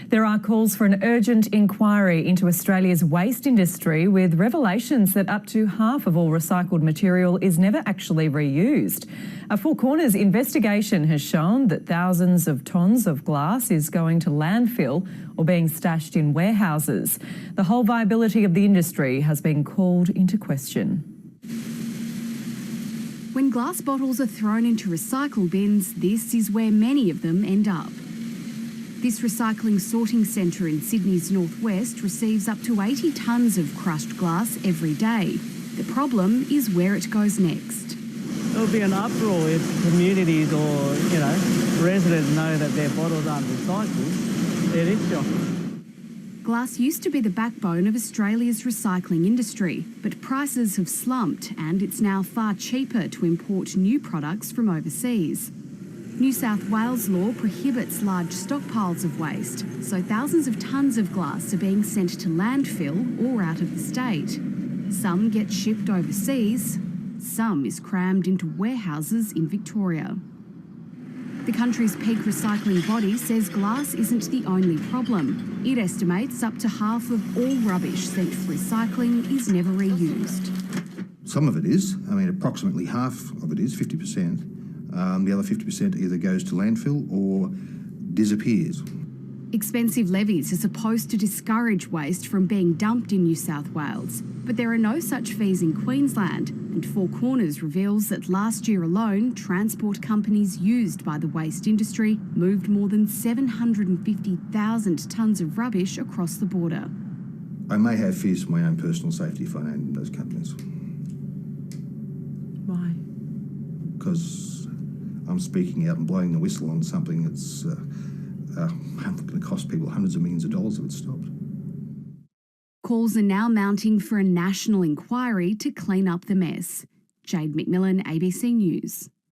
There are calls for an urgent inquiry into Australia's waste industry, with revelations that up to half of all recycled material is never actually reused. A Four Corners investigation has shown that thousands of tonnes of glass is going to landfill or being stashed in warehouses. The whole viability of the industry has been called into question. When glass bottles are thrown into recycle bins, this is where many of them end up. This recycling sorting centre in Sydney's northwest receives up to 80 tonnes of crushed glass every day. The problem is where it goes next. There'll be an uproar if communities or, residents know that their bottles aren't recycled. It is shocking. Glass used to be the backbone of Australia's recycling industry, but prices have slumped and it's now far cheaper to import new products from overseas. New South Wales law prohibits large stockpiles of waste, so thousands of tonnes of glass are being sent to landfill or out of the state. Some get shipped overseas, some is crammed into warehouses in Victoria. The country's peak recycling body says glass isn't the only problem. It estimates up to half of all rubbish sent for recycling is never reused. Some of it is, approximately half of it is, 50%. The other 50% either goes to landfill or disappears. Expensive levies are supposed to discourage waste from being dumped in New South Wales, but there are no such fees in Queensland, and Four Corners reveals that last year alone, transport companies used by the waste industry moved more than 750,000 tonnes of rubbish across the border. I may have fears for my own personal safety if I own those companies. Why? Because I'm speaking out and blowing the whistle on something that's going to cost people hundreds of millions of dollars if it's stopped. Calls are now mounting for a national inquiry to clean up the mess. Jade McMillan, ABC News.